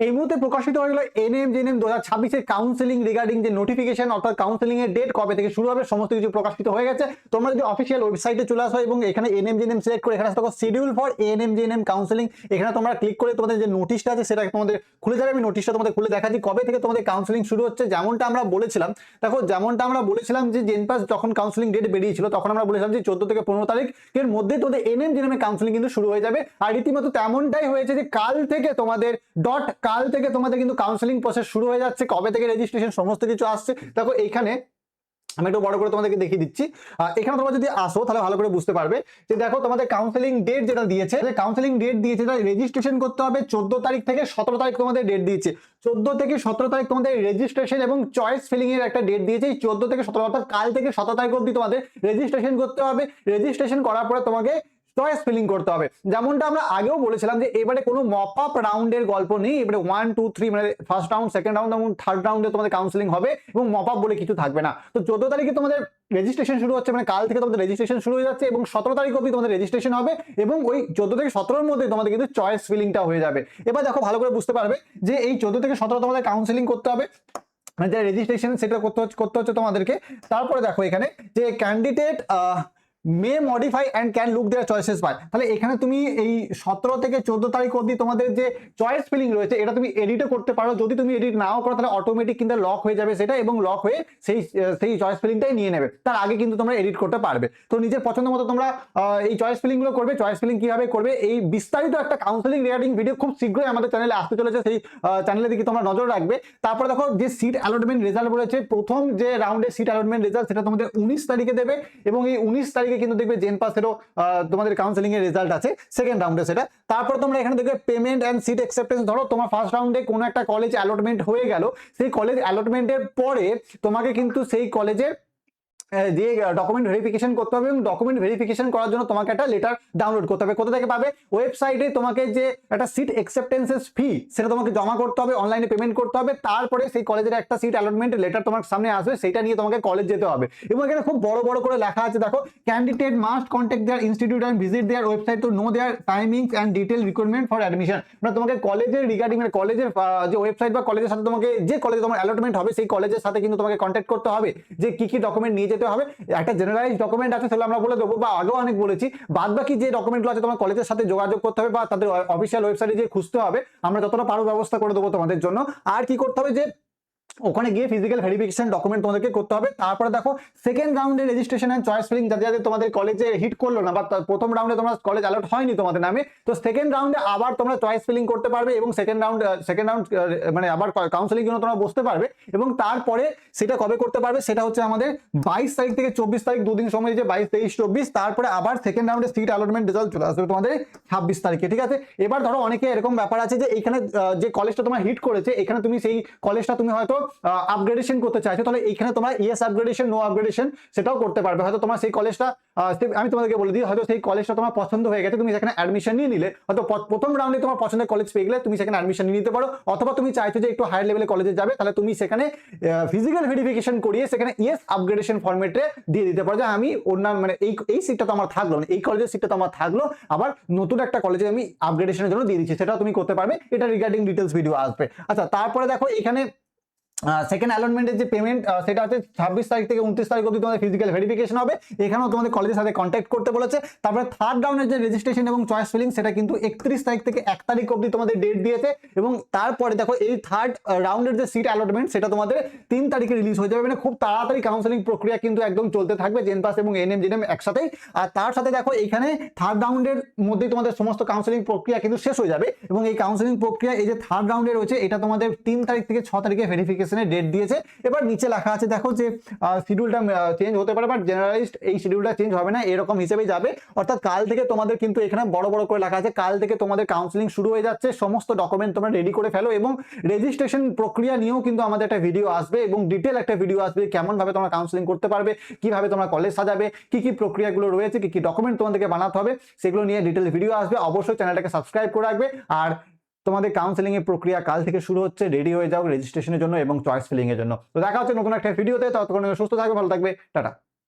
এই মুহূর্তে প্রকাশিত হয়ে গেল এনএমজেএনএম 2026 এর কাউন্সেলিং রিগার্ডিং যে নোটিফিকেশন অর্থাৎ কাউন্সেলিং এর ডেট কবে থেকে শুরু হবে সমস্ত কিছু প্রকাশিত হয়ে গেছে। তোমরা যদি অফিসিয়াল ওয়েবসাইটে চলে আসো এবং এখানে এনএমজেএনএম সিলেক্ট করে এখানে দেখো শিডিউল ফর এনএমজেএনএম কাউন্সেলিং, এখানে তোমরা ক্লিক করে তোমাদের যে নোটিশটা আছে সেটা তোমাদের খুলে যাবে। আমি নোটিশটা তোমাদের খুলে দেখাচ্ছি কবে থেকে তোমাদের কাউন্সেলিং শুরু হচ্ছে। যেমনটা আমরা বলেছিলাম, দেখো যেমনটা আমরা বলেছিলাম যে জেনপাস যখন কাউন্সেলিং ডেট বেরিয়েছিল তখন আমরা বলেছিলাম যে 14 থেকে 15 তারিখের মধ্যে তোমাদের এনএমজেএনএম এর কাউন্সেলিং কিন্তু শুরু হয়ে যাবে। আর রীতিমতো তেমনটাই হয়েছে যে কাল থেকে তোমাদের কিন্তু কাউন্সেলিং প্রসেস শুরু হয়ে যাচ্ছে। কবে থেকে রেজিস্ট্রেশন সমস্ত কিছু আসছে দেখো এইখানে আমি একটু বড় করে তোমাদেরকে দেখিয়ে দিচ্ছি। এখানে তোমরা যদি আসো তাহলে ভালো করে বুঝতে পারবে যে দেখো তোমাদের কাউন্সেলিং ডেট যেটা দিয়েছে, কাউন্সেলিং ডেট দিয়েছে রেজিস্ট্রেশন করতে হবে 14 তারিখ থেকে 17 তারিখ তোমাদের ডেট দিয়েছে। 14 থেকে 17 তারিখ তোমাদের রেজিস্ট্রেশন এবং চয়েস ফিলিং এর একটা ডেট দিয়েছে। 14 থেকে 17 অর্থাৎ কাল থেকে 17 তারিখ অবধি তোমাদের রেজিস্ট্রেশন করতে হবে। রেজিস্ট্রেশন করার পরে তোমাকে চয়েস ফিলিং করতে হবে। যেমনটা আমরা আগেও বলেছিলাম যে এবারে কোনো মপ আপ রাউন্ডের গল্প নেই। এবারে 1 2 3 মানে ফার্স্ট রাউন্ড, সেকেন্ড রাউন্ড এবং থার্ড রাউন্ডে তোমাদের কাউন্সেলিং হবে এবং মপ আপ বলে কিছু থাকবে না। তো 14 তারিখে তোমাদের রেজিস্ট্রেশন শুরু হচ্ছে, মানে কাল থেকে তোমাদের রেজিস্ট্রেশন শুরু হয়ে যাচ্ছে এবং 17 তারিখ অবধি তোমাদের রেজিস্ট্রেশন হবে এবং ওই 14 থেকে 17 এর মধ্যে তোমাদের কিন্তু চয়েস ফিলিংটা হয়ে যাবে। এবার দেখো ভালো করে বুঝতে পারবে যে এই 14 থেকে 17 তোমাদের কাউন্সেলিং করতে হবে, মানে যে রেজিস্ট্রেশন সেটা করতে হচ্ছে তোমাদেরকে। তারপরে দেখো এখানে যে candidate may modify and can look their choices by, তাহলে এখানে তুমি এই 17 থেকে 14 তারিখ অবধি তোমাদের যে চয়েস ফিলিং রয়েছে এটা তুমি এডিটও করতে পারো। যদি তুমি এডিট নাও করো তাহলে অটোমেটিক কিন্তু লক হয়ে যাবে সেটা এবং লক হয়ে সেই চয়েস ফিলিংটাই নিয়ে নেবে। তার আগে কিন্তু তোমরা এডিট করতে পারবে। তো নিজের পছন্দ মতো তোমরা এই চয়েস ফিলিং গুলো করবে। চয়েস ফিলিং কিভাবে করবে এই বিস্তারিত একটা কাউন্সেলিং রিগার্ডিং ভিডিও খুব শীঘ্রই আমাদের চ্যানেলে আসতে চলেছে, সেই চ্যানেলের দিকে তোমরা নজর রাখবে। তারপরে দেখো যে সিট অ্যালটমেন্ট রেজাল্ট বলেছে, প্রথম যে রাউন্ডে সিট অ্যালটমেন্ট রেজাল্ট সেটা তোমাদের 19 তারিখে দেবে এবং এই 19 তারিখে কিন্তু দেখবে জেনপাস তোমাদের কাউন্সেলিং এর রেজাল্ট আছে সেকেন্ড রাউন্ডে সেটা। তারপর তোমরা এখানে দেখবে পেমেন্ট এন্ড সিট অ্যাকসেপ্টেন্স। ধরো তোমার ফার্স্ট রাউন্ডে কোনো একটা কলেজ অ্যালটমেন্ট হয়ে গেল, সেই কলেজ অ্যালটমেন্টের পরে তোমাকে কিন্তু সেই কলেজের যে ডকুমেন্ট ভেরিফিকেশন করতে হবে এবং ডকুমেন্ট ভেরিফিকেশন করার জন্য তোমাকে একটা লেটার ডাউনলোড করতে হবে। কোথা থেকে পাবে? ওয়েবসাইটে তোমাকে যে একটা সিট অ্যাকসেপ্টেন্সেস ফি সেটা তোমাকে জমা করতে হবে, অনলাইনে পেমেন্ট করতে হবে। তারপরে সেই কলেজের একটা সিট অ্যালটমেন্ট লেটার তোমার সামনে আসবে, সেটা নিয়ে তোমাকে কলেজ যেতে হবে। এবং এখানে খুব বড় বড় করে লেখা আছে দেখো, candidate must contact their institute and visit their website to know their timings and detail recruitment for admission. মানে তোমাকে কলেজের রিগার্ডিং মানে কলেজের যে ওয়েবসাইট বা কলেজের সাথে তোমাকে যে কলেজে তোমার অ্যালটমেন্ট হবে সেই কলেজের সাথে কিন্তু তোমাকে কন্ট্যাক্ট করতে হবে যে কি কি ডকুমেন্ট নিয়ে যেতে হবে। একটা জেনারেলাইজ ডকুমেন্ট আছে সেগুলো আমরা বলে দেবো বা আগেও অনেক বলেছি। বাদ বাকি যে ডকুমেন্টগুলো আছে তোমার কলেজের সাথে যোগাযোগ করতে হবে বা তাদের অফিসিয়াল ওয়েবসাইটে যে খুঁজতে হবে। আমরা যতটা পারো ব্যবস্থা করে দেবো তোমাদের জন্য। আর কি করতে হবে যে ওখানে গিয়ে ফিজিক্যাল ভেরিফিকেশন ডকুমেন্ট তোমাদেরকে করতে হবে। তারপরে দেখো সেকেন্ড রাউন্ডে রেজিস্ট্রেশন এন্ড চয়েস ফিলিং যাদের তোমাদের কলেজে হিট করলো না বা প্রথম রাউন্ডে তোমরা কলেজ অ্যালট হয়নি তোমাদের নামে, তো সেকেন্ড রাউন্ডে আবার তোমরা চয়েস ফিলিং করতে পারবে এবং সেকেন্ড রাউন্ড মানে আবার কাউন্সেলিং জন্য তোমরা বসতে পারবে। এবং তারপরে সেটা কবে করতে পারবে সেটা হচ্ছে আমাদের 22 তারিখ থেকে 24 তারিখ, দুদিন সময় দিয়েছে, 22 23 24। তারপরে আবার সেকেন্ড রাউন্ডে সিট অ্যালটমেন্ট রেজাল্ট চলে আসবে তোমাদের 26 তারিখে। ঠিক আছে, এবার ধরো অনেকে এরকম ব্যাপার আছে যে এখানে যে কলেজটা তোমার হিট করেছে এখানে তুমি সেই কলেজটা তুমি হয়তো আপগ্রেডেশন করতে চাইছো, তাহলে এইখানে তোমরা ইয়েস আপগ্রেডেশন নো আপগ্রেডেশন সেটাও করতে পারবে। হয়তো তোমার সেই কলেজটা আমি তোমাদেরকে বলে দিই, হয়তো সেই কলেজটা তোমার পছন্দ হয়ে গেছে, তুমি সেখানে অ্যাডমিশন নিয়ে নিলে, হয়তো প্রথম রাউন্ডে তোমার পছন্দের কলেজ পেয়ে গেলে তুমি সেখানে অ্যাডমিশন নিয়ে নিতে পারো। অথবা তুমি চাইছো যে একটু হায়ার লেভেলে কলেজে যাবে, তাহলে তুমি সেখানে ফিজিক্যাল ভেরিফিকেশন করিয়ে সেখানে ইয়েস আপগ্রেডেশন ফরম্যাটে দিয়ে দিতে পারো যে আমি অন্যান্য মানে এই সিটটা তো আমার থাকলো না, এই কলেজের সিটটা তো আমার থাকলো, আবার নতুন একটা কলেজে আমি আপগ্রেডেশনের জন্য দিয়ে দিচ্ছি, সেটাও তুমি করতে পারবে। এটা রিগার্ডিং ডিটেলস ভিডিও আসবে। আচ্ছা, তারপরে দেখো এখানে সেকেন্ড অ্যালটমেন্টের যে পেমেন্ট সেটা হচ্ছে 26 তারিখ থেকে 29 তারিখ অবধি তোমাদের ফিজিক্যাল ভেরিফিকেশন হবে। এখানেও তোমাদের কলেজের সাথে কন্ট্যাক্ট করতে বলেছে। তারপরে থার্ড রাউন্ডের যে রেজিস্ট্রেশন এবং চয়েস ফিলিং সেটা কিন্তু 31 তারিখ থেকে 1 তারিখ অবধি তোমাদের ডেট দিয়েছে। এবং তারপরে দেখো এই থার্ড রাউন্ডের যে সিট অ্যালটমেন্ট সেটা তোমাদের 3 তারিখে রিলিজ হয়ে যাবে। মানে খুব তাড়াতাড়ি কাউন্সেলিং প্রক্রিয়া কিন্তু একদম চলতে থাকবে জেনপাস এবং এনএমজেএনএম একসাথেই। আর তার সাথে দেখো এখানে থার্ড রাউন্ডের মধ্যেই তোমাদের সমস্ত কাউন্সেলিং প্রক্রিয়া কিন্তু শেষ হয়ে যাবে। এবং এই কাউন্সেলিং প্রক্রিয়া এই যে থার্ড রাউন্ডে রয়েছে এটা তোমাদের 3 তারিখ থেকে 6 তারিখে ভেরিফিকেশনের ডেট দিয়েছে। এবার নিচে লেখা আছে দেখো যে শিডিউলটা চেঞ্জ হতে পারে, বাট জেনারেলিস্ট এই শিডিউলটা চেঞ্জ হবে না, এরকম হিসেবেই যাবে। অর্থাৎ কাল থেকে তোমাদের কিন্তু এখানে বড় বড় করে লেখা আছে কাল থেকে তোমাদের কাউন্সেলিং শুরু হয়ে যাচ্ছে। সমস্ত ডকুমেন্ট তোমরা রেডি করে ফেলো এবং রেজিস্ট্রেশন প্রক্রিয়া নিয়েও কিন্তু আমাদের একটা ভিডিও আসবে এবং ডিটেল একটা ভিডিও আসবে কেমন ভাবে তোমরা কাউন্সেলিং করতে পারবে, কিভাবে তোমরা কলেজ সাজাবে, কি কি প্রক্রিয়াগুলো রয়েছে, কি কি ডকুমেন্ট তোমাদেরকে বানাতে হবে, সেগুলো নিয়ে ডিটেল ভিডিও আসবে। অবশ্যই চ্যানেলটাকে সাবস্ক্রাইব করে রাখবে। আর তোমাদের কাউন্সেলিং এর প্রক্রিয়া কাল থেকে শুরু হচ্ছে, রেডি হয়ে যাও রেজিস্ট্রেশনের জন্য এবং চয়েস ফিলিং এর জন্য। তো দেখা হচ্ছে নতুন একটা ভিডিওতে, ততক্ষণ সুস্থ থাকবে, ভালো থাকবে, টাটা।